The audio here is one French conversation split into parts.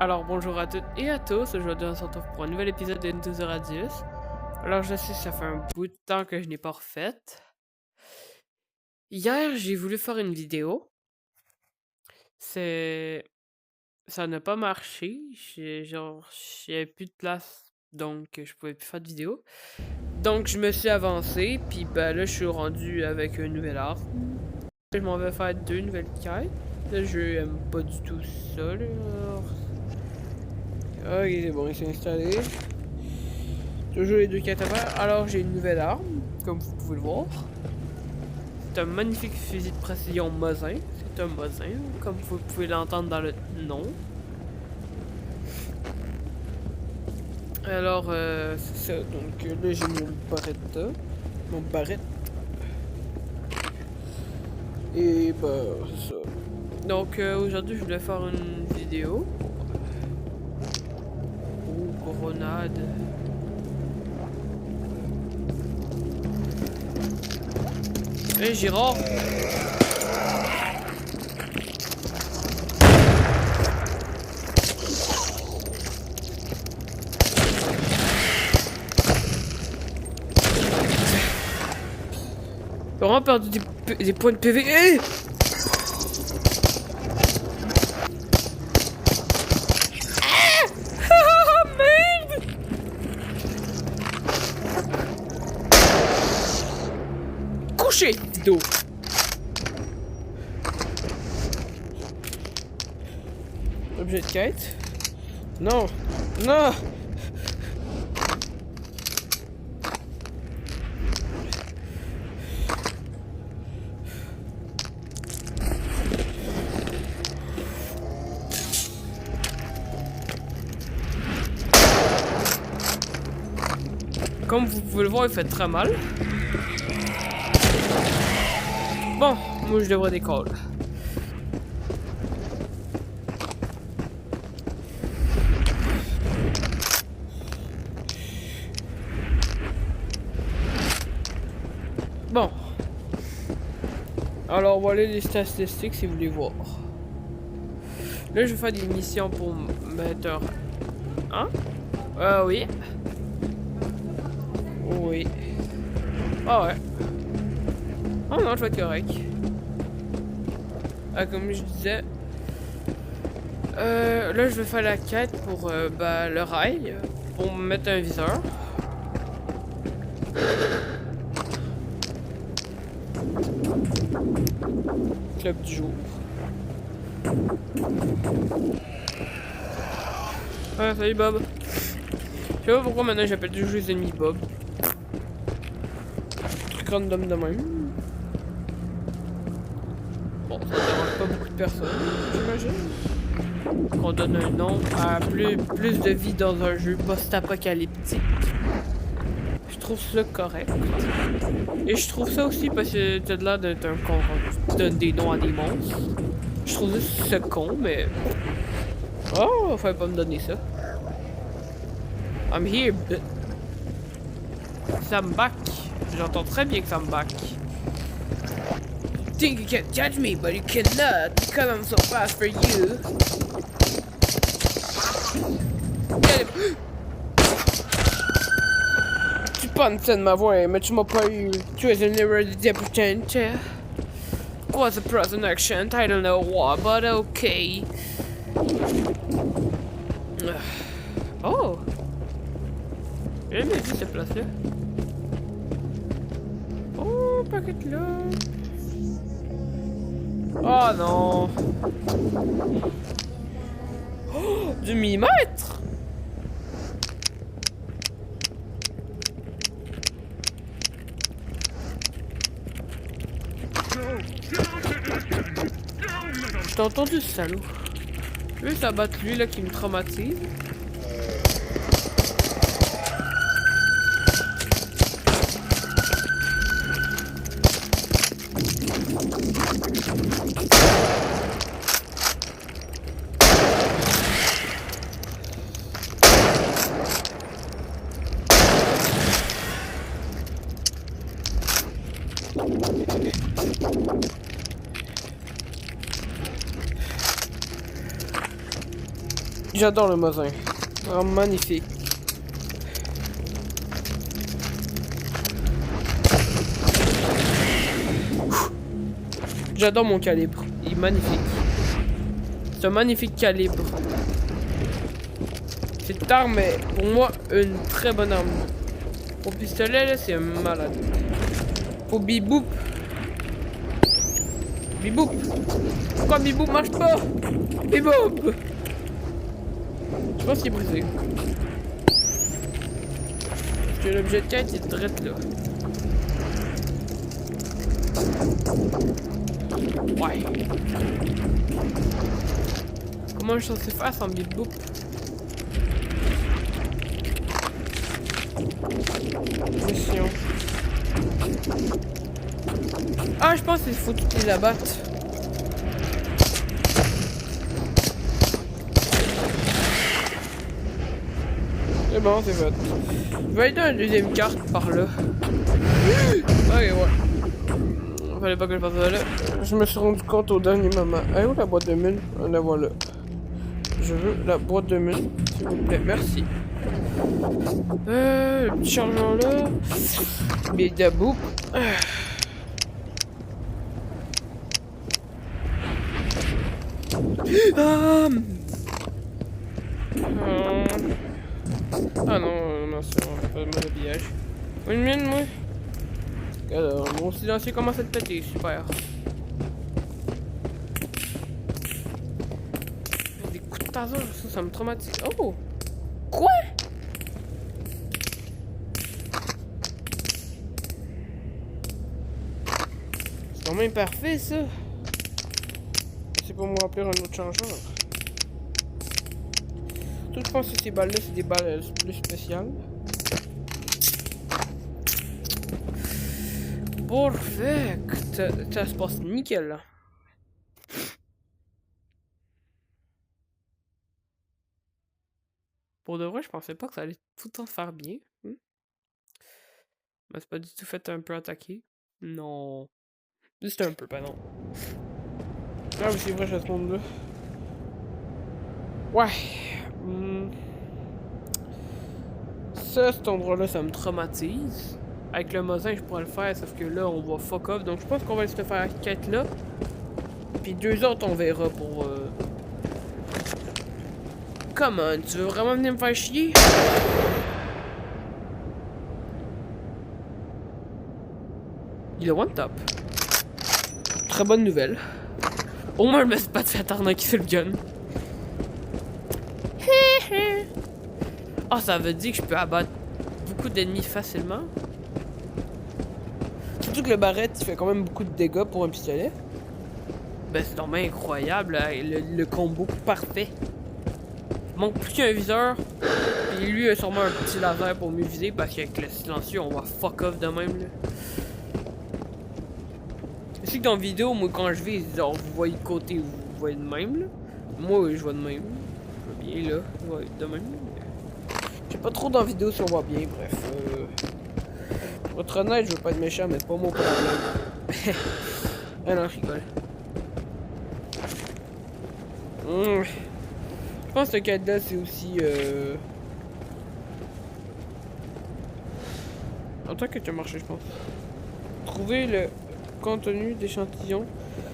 Alors bonjour à toutes et à tous, aujourd'hui on se retrouve pour un nouvel épisode de Into the Radius. Alors je sais, ça fait un bout de temps que je n'ai pas refait. Hier, j'ai voulu faire une vidéo. Ça n'a pas marché. J'avais plus de place, donc je pouvais plus faire de vidéo. Donc je me suis avancé, puis ben là je suis rendu avec un nouvel arbre. Je m'en vais faire 2 nouvelles quêtes. Le jeu aime pas du tout ça, là. Ok, c'est bon, il s'est installé. Toujours les 2 quêtes à faire. Alors j'ai une nouvelle arme, comme vous pouvez le voir. C'est un magnifique fusil de précision Mosin. C'est un Mosin, comme vous pouvez l'entendre dans le nom. Alors, c'est ça. Donc là, j'ai mon Beretta. Mon Barrette. Et bah, c'est ça. Donc aujourd'hui, je voulais faire une vidéo. Oh, grenade. Hey, Girard! J'ai vraiment perdu des points de PV. Hey! Ah! Merde! Couché! Dos. Objet de quête. Non! Non! Comme vous pouvez le voir, il fait très mal. Bon, moi je devrais décoller. Bon. Alors voilà les statistiques si vous voulez voir. Là je vais faire des missions pour mettre un... Hein? Oui. Oui. Ah ouais. Oh non, je vais être correct. Comme je disais... là je vais faire la quête pour le rail. Pour me mettre un viseur. Club du jour. Ah, salut Bob. Je sais pas pourquoi maintenant j'appelle toujours les ennemis Bob. Truc random de même. Bon, ça dérange pas beaucoup de personnes, j'imagine. Qu'on donne un nom à plus de vie dans un jeu post-apocalyptique. Je trouve ça correct. Et je trouve ça aussi parce que t'as l'air d'être un con quand tu donnes des noms à des monstres. Je trouve ça con, mais... Oh, fallait pas me donner ça. I'm here, but... Sam back. J'entends très bien que Sam back. Think you can catch me, but you cannot, because I'm so fast for you. Get him. Tu pensais de ma voix, mais tu m'as pas eu. Tu es un erreur de débutant. Was a present action, I don't know what, but okay. Oh! J'ai jamais vu cette place-là. Oh, paquet là. Oh non! Oh, du millimètre! J'ai entendu ce salaud. Je vais juste abattre lui là qui me traumatise. J'adore le Mosin. Oh, magnifique. J'adore mon calibre. Il est magnifique. C'est un magnifique calibre. Cette arme est pour moi une très bonne arme. Au pistolet là, c'est un malade. Au biboop. Biboop. Pourquoi biboop marche pas? Biboop. Je pense qu'il est brisé. Parce que l'objet de quête est direct là. Ouais. Comment je suis censé faire sans biboop? Mission. Ah, je pense qu'il faut qu'ils les abattent. C'est bon, c'est fait. Je vais aller dans la deuxième carte par là. Ok, ouais. Fallait pas que je fasse ça là. Je me suis rendu compte au dernier moment. Ah, où la boîte de mine? La voilà. Je veux la boîte de mine, s'il vous plaît. Merci. Le petit chargeur là. Bille de boue. Ah non, merci, on va pas de habillage. Une mine, moi. Alors, mon silencieux commence à te péter, super. Des coups de taser, ça me traumatise. Oh! Quoi? C'est quand même parfait, ça. C'est pour me remplir un autre changeur. Tout, je pense que ces balles-là, c'est des balles plus spéciales. Perfect! Ça se passe nickel, là. Pour de vrai, je pensais pas que ça allait tout le temps faire bien. Mais c'est pas du tout fait un peu attaquer. Non. Juste un peu, pardon. Ah oui, c'est vrai, j'ai ce monde-là. Ouais. Ça, cet endroit-là, ça me traumatise. Avec le Mosin, je pourrais le faire, sauf que là, on va fuck off. Donc, je pense qu'on va se faire cette quête-là. Puis 2 autres, on verra pour... Comment? Tu veux vraiment venir me faire chier? Il est one top. Très bonne nouvelle. Au moins, je me suis pas fait arnaquer sur le gun. Ah, ça veut dire que je peux abattre beaucoup d'ennemis facilement. Surtout que le barrette, il fait quand même beaucoup de dégâts pour un pistolet. Ben, c'est vraiment incroyable, là. Le combo parfait. Il manque plus qu'un viseur. Et lui a sûrement un petit laser pour mieux viser, parce qu'avec le silencieux, on va fuck off de même, là. Je sais que dans la vidéo, moi, quand je vise, genre, vous voyez de côté, vous voyez de même, là. Moi, oui, je vois de même. Je vois bien, là. Ouais, de même. J'ai pas trop dans la vidéo si on voit bien, bref. Pour être honnête, je veux pas être méchant, mais c'est pas mon problème. Ah non, je rigole. Je pense que le cadenas, c'est aussi... En tant que tu as marché, je pense. Trouver le contenu d'échantillon.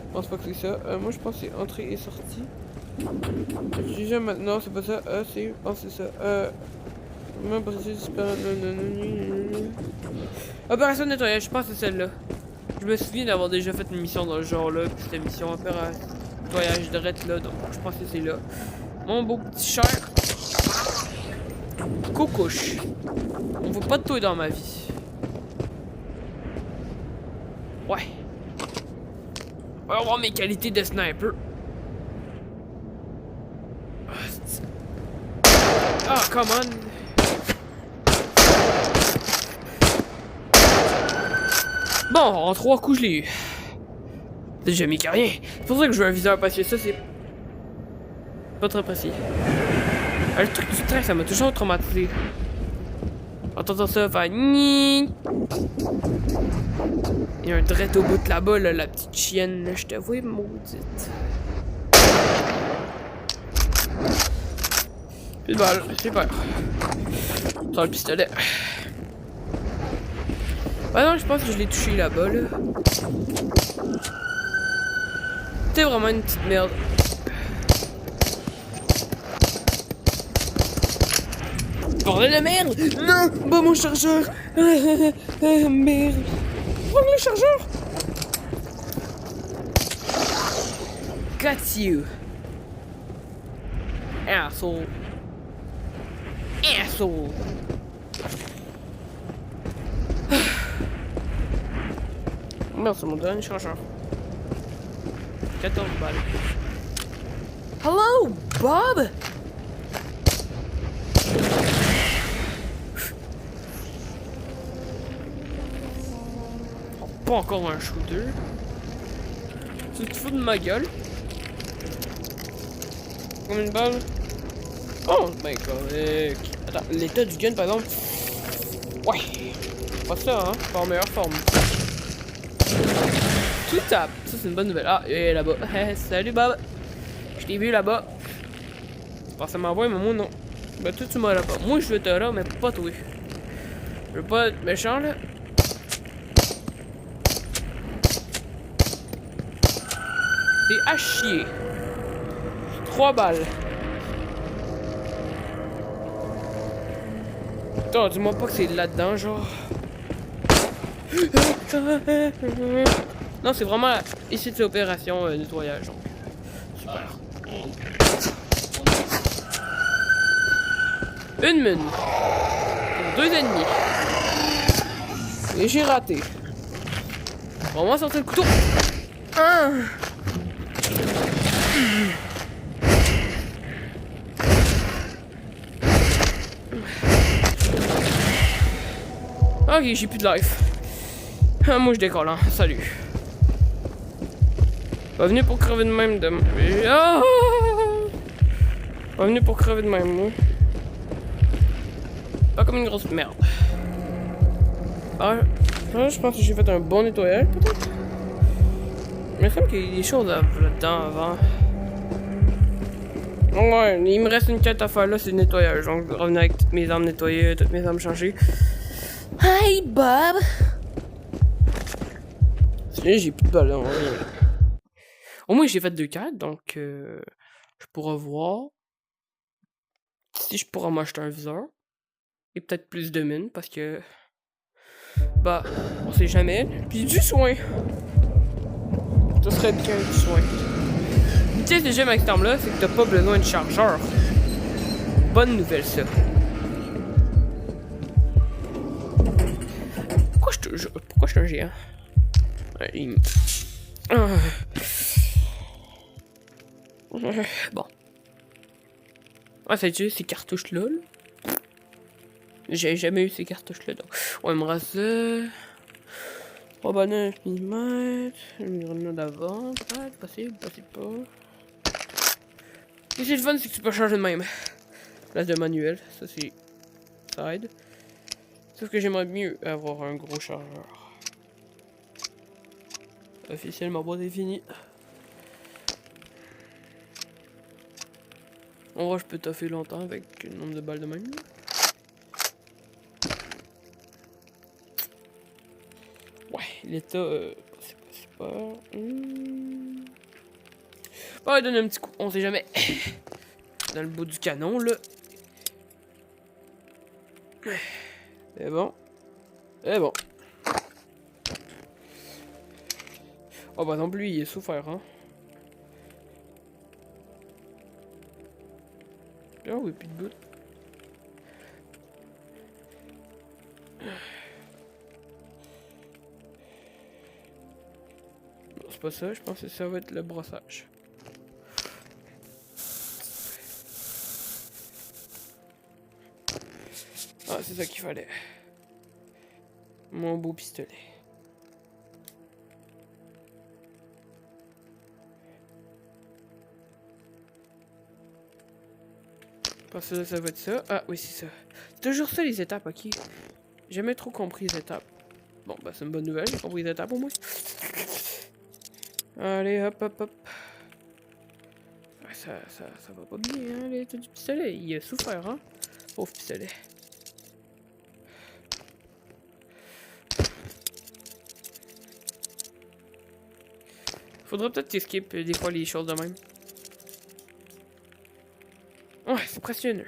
Je pense pas que c'est ça. Moi, je pense que c'est entrée et sortie. Déjà maintenant, c'est pas ça. Je pense que c'est ça. Opération de nettoyage, je pense que c'est celle-là. Je me souviens d'avoir déjà fait une mission dans ce genre-là. Puis c'était une mission opération nettoyage de rette là. Donc je pense que c'est là. Mon beau petit cher. Coucouche. On veut pas de toi dans ma vie. Ouais. On va voir mes qualités de sniper. Ah, come on. Bon, en 3 coups, je l'ai eu. Déjà mis qu'à rien. C'est pour ça que je veux un viseur, parce que ça, c'est pas très précis. Le truc du train, ça m'a toujours traumatisé. Entendant ça, faire ni. Il y a un drette au bout de là-bas, là, la petite chienne, là, je te vois, maudite. Plus de balles, super. Sans le pistolet. Ah non, je pense que je l'ai touché là-bas, là. T'es vraiment une petite merde. Bordel de merde! Non! Bah mon chargeur! Merde! Prends le chargeur! Got you! Asshole! Asshole! Merde, ça m'a donné un chargeur. 14 balles. Hello, Bob! Oh, pas encore un shooter. Tu te fous de ma gueule? Combien de balles? Oh, ben correct. Attends, l'état du gun par exemple. Ouais. Pas ça, hein. Pas en meilleure forme. Tout tape. Ça, c'est une bonne nouvelle. Ah, et là-bas. Salut, Bob. Je t'ai vu là-bas. Parce que ça m'envoie, mais moi, non. Ben, toi, tu m'as là-bas. Moi, je veux te là, mais pas toi. Je veux pas être méchant, là. T'es à chier. 3 balles. Putain, dis-moi pas que c'est là-dedans, genre. Non, c'est vraiment ici de l'opération nettoyage, donc. Super. Une mine. Pour 2 ennemis. Et j'ai raté. Vraiment sortir le couteau. Ah. Ok, j'ai plus de life. Ah, moi je décolle, hein. Salut. Pas venu pour crever de même de... Ah! Pas venu pour crever de même, moi. Pas comme une grosse merde. Ah, je pense que j'ai fait un bon nettoyage, peut-être. Mais il me semble qu'il y a des choses là-dedans avant. Ouais, il me reste une quête à faire là, c'est le nettoyage. Donc, revenir avec toutes mes armes nettoyées, toutes mes armes changées. Hi, Bob! J'ai plus de ballon. Au moins, j'ai fait 2 quêtes, donc je pourrais voir si je pourrais m'acheter un viseur. Et peut-être plus de mines, parce que... Bah, on sait jamais. Puis du soin. Ça serait bien du soin. Tu sais, ce que j'aime avec cette arme-là, c'est que t'as pas besoin de chargeur. Bonne nouvelle, ça. Pourquoi je suis un géant? Bon. Ah, ça utilise ces cartouches-là. J'ai jamais eu ces cartouches-là. Donc. Ouais, il me reste 3 bananes mm. Une grenade d'avant. Peut-être. Possible pas. Et c'est le fun, c'est que tu peux changer de même. Place de manuel. Ça, c'est. Ça aide. Sauf que j'aimerais mieux avoir un gros chargeur. Officiellement, boîte est fini. En vrai, je peux toffer longtemps avec le nombre de balles de même. Ouais, l'état, c'est pas... Ouais, donne un petit coup, on sait jamais. Dans le bout du canon, là. C'est bon. C'est bon. Oh bah non, lui, il est souffert, hein. Ah oui, plus de bout. Non, c'est pas ça, je pense que ça va être le brossage. Ah, c'est ça qu'il fallait. Mon beau pistolet. Parce que ça va être ça. Ah oui, c'est ça. C'est toujours ça les étapes, ok. J'ai jamais trop compris les étapes. Bon, bah c'est une bonne nouvelle, j'ai compris les étapes au moins. Allez, hop. Ouais, ça va pas bien, hein, l'état du pistolet. Il a souffert, hein? Pauvre pistolet. Faudrait peut-être qu'il skip des fois les choses de même. Ouais, c'est impressionnant.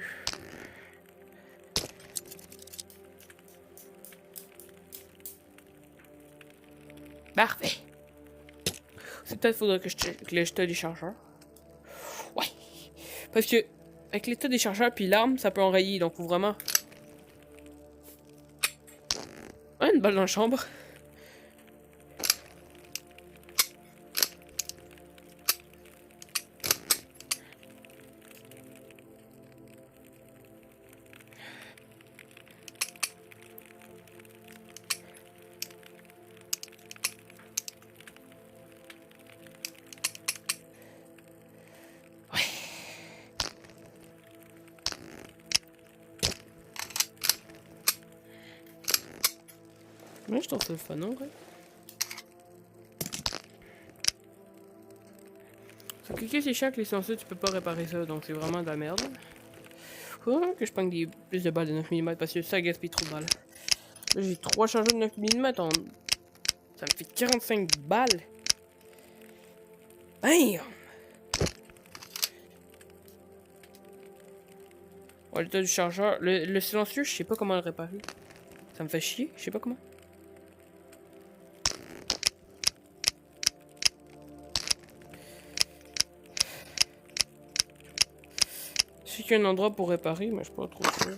Parfait. C'est peut-être faudrait que je check l'état des chargeurs. Ouais. Parce que avec l'état des chargeurs puis l'arme, ça peut enrayer, donc faut vraiment. Ouais, une balle dans la chambre. Ouais, je trouve ça le fun, ouais. Ça cliquer c'est chiant que les sensors, tu peux pas réparer ça, donc c'est vraiment de la merde. Faut vraiment que je prenne plus de balles de 9 mm parce que ça gaspille trop de balles. Là, j'ai 3 chargeurs de 9 mm, ça me fait 45 balles. Bam! Ouais, l'état du chargeur. Le silencieux, je sais pas comment le réparer. Ça me fait chier, je sais pas comment. Je sais qu'il y a un endroit pour réparer, mais je suis pas trop sûr.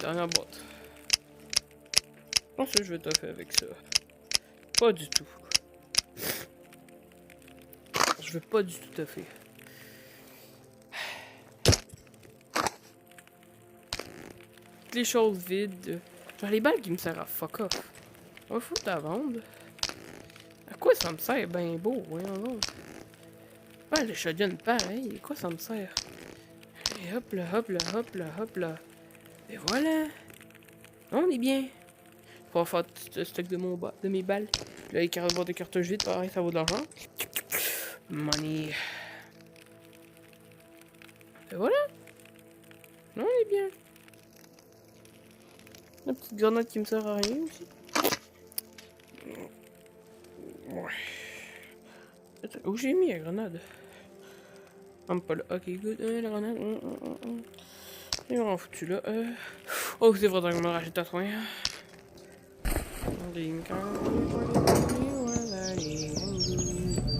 Dernière boîte. Je pense que je vais taffer avec ça. Pas du tout. Je veux pas du tout taffer. Toutes les choses vides. Genre les balles qui me servent à fuck off. On va foutre à vendre. À quoi ça me sert? Ben beau, voyons donc. Ouais, le shotgun pareil. À quoi ça me sert? Et hop là, hop là, hop là, hop là. Et voilà. On est bien. Faut faire tout le stock de mes balles. Là, les boîtes de cartouches vides, pareil, ça vaut de l'argent. Money. Et voilà. On est bien. La petite grenade qui me sert à rien aussi. Ouais. Attends, où j'ai mis la grenade? Ah, pas là. Ok, good. La grenade. Ils m'ont foutu là. Oh, c'est vrai que je me rachète à soin.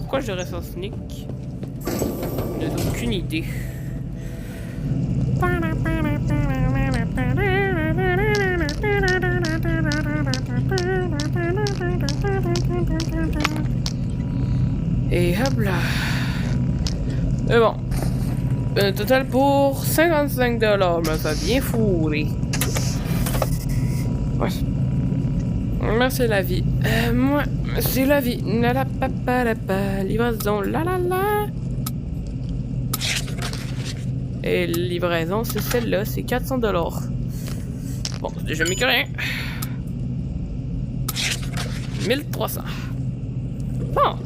Pourquoi je reste en sneak? Je n'ai aucune idée. Et hop là. Mais bon. Total pour 55$. Mais ça a bien fourré. Ouais. Moi, c'est la vie. Moi, c'est la vie. La la papa la pa. Livraison. La la la. Et livraison, c'est celle-là. C'est 400$. Bon, c'est déjà mieux que rien. 1300. Bon.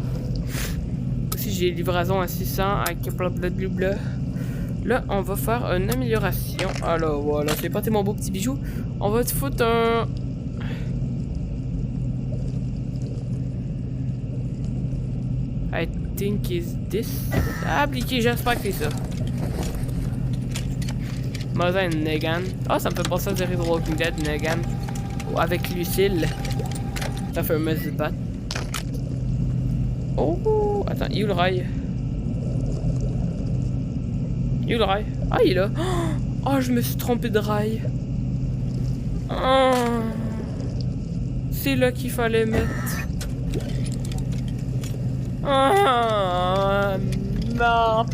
Si j'ai livraison à 600 avec blablabla. Là, on va faire une amélioration. Alors voilà, c'est pas mon beau petit bijou. On va te foutre un. I think is this. Appliqué, j'espère que c'est ça. Mosin Negan. Ah, ça me fait penser à The Walking Dead, Negan. Avec Lucille. La fameuse batte. Oh, attends, il est où le rail? Il est où le rail? Ah, il est là. Oh, je me suis trompé de rail. Oh, c'est là qu'il fallait mettre. Oh, non.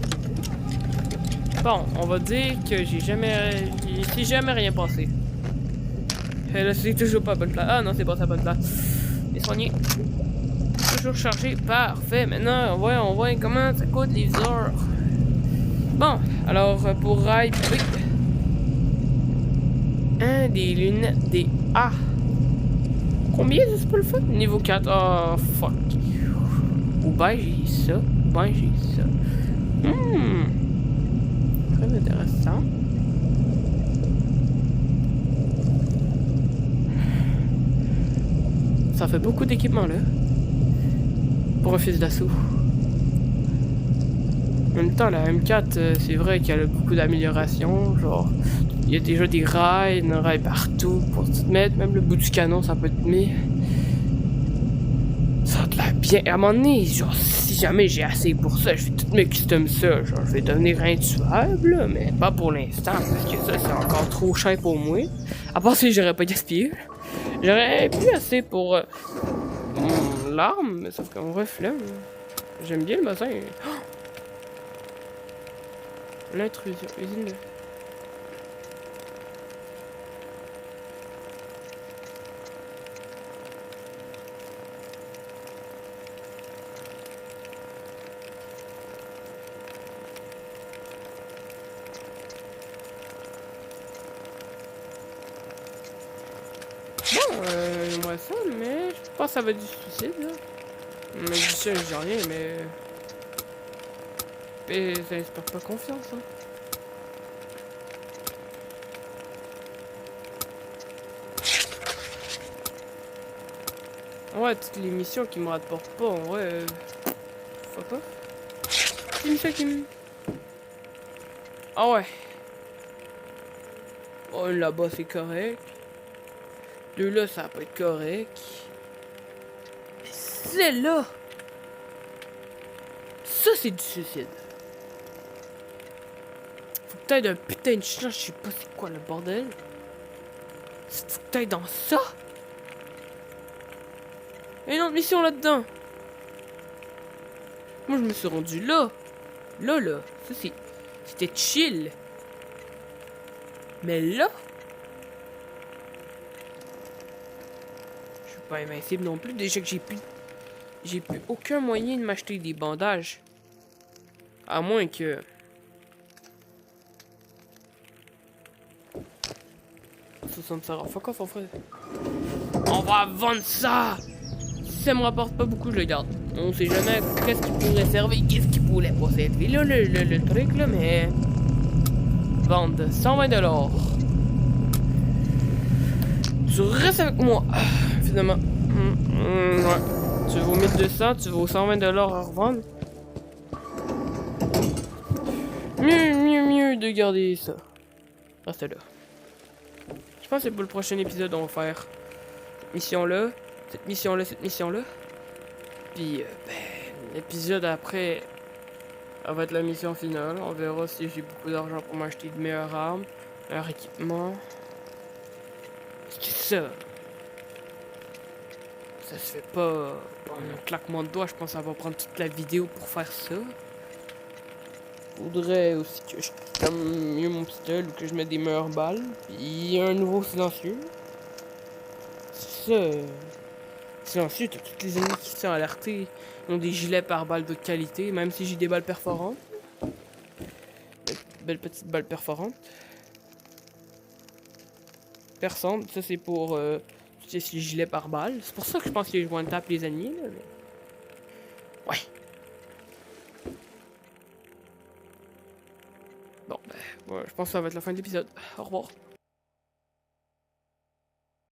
Bon, on va dire que j'ai jamais rien passé. Et là, c'est toujours pas la bonne place. Ah non, c'est pas sa bonne place. Et soigné. Toujours chargé. Parfait. Maintenant, on voit comment ça coûte les heures. Bon, alors pour rail, oui. Des lunettes, des A. Combien c'est pas le fun? Niveau 4. Oh, fuck. Ou ben, j'ai ça. Ben, j'ai ça. Très intéressant. Ça fait beaucoup d'équipements, là. Pour un fils d'assaut. En même temps, la M4, c'est vrai qu'elle a beaucoup d'améliorations. Genre, il y a déjà des rails partout pour te mettre. Même le bout du canon, ça peut te mettre. Ça a de l'air bien. À un moment donné, genre, si jamais j'ai assez pour ça, je vais tout me custom ça. Genre, je vais devenir intuable, là, mais pas pour l'instant, parce que ça, c'est encore trop cher pour moi. À part si j'aurais pas gaspillé. J'aurais plus assez pour l'arme, mais sauf qu'on reflète. J'aime bien le bassin. Oh! L'intrusion, usine de... Bon, j'aimerais ça, mais je pense que ça va être du suicide, là. Mais du ça, je dis rien, mais... Et ça inspire pas confiance, hein. Ouais, toutes les missions qui me rapportent pas, en vrai... Fuck off. C'est une mission qui me... Ah ouais. Oh, là-bas, c'est correct. Deux là, ça va pas être correct. Mais celle-là! Ça, c'est du suicide. Faut que t'ailles d'un putain de chien, je sais pas c'est quoi le bordel. Faut que t'ailles dans ça! Et une autre mission là-dedans! Moi, je me suis rendu là. Là. Ça, c'était chill. Mais là... Je suis pas invincible non plus. Déjà que j'ai plus aucun moyen de m'acheter des bandages. À moins que... Ça me sert à fuck off, en fait. On va vendre ça! Si ça me rapporte pas beaucoup, je le garde. On sait jamais qu'est-ce qui pourrait servir, qu'est-ce qui pourrait pas servir. Là, le truc, là, mais... Vendre 120$. Tu restes avec moi, finalement. Ouais. Tu vaux 1200, tu vaux 120$ à revendre. Mieux de garder ça. Reste là. Je pense que c'est pour le prochain épisode, on va faire cette mission-là, cette mission-là. Puis, l'épisode après, ça va être la mission finale. On verra si j'ai beaucoup d'argent pour m'acheter de meilleures armes, meilleurs équipements. C'est ça. Ça se fait pas en un claquement de doigts. Je pense que ça va prendre toute la vidéo pour faire ça. Faudrait aussi que je calme mieux mon pistolet ou que je mette des meilleures balles. Puis un nouveau silencieux. Ça. Silencieux, t'as toutes les ennemis qui sont alertés. Ils ont des gilets par balles de qualité, même si j'ai des balles perforantes. Belle petite balle perforante. Perçante, ça c'est pour ces gilets par balles. C'est pour ça que je pense que je one tap les ennemis. Là, mais... Ouais. Bon, ouais, je pense que ça va être la fin de l'épisode. Au revoir.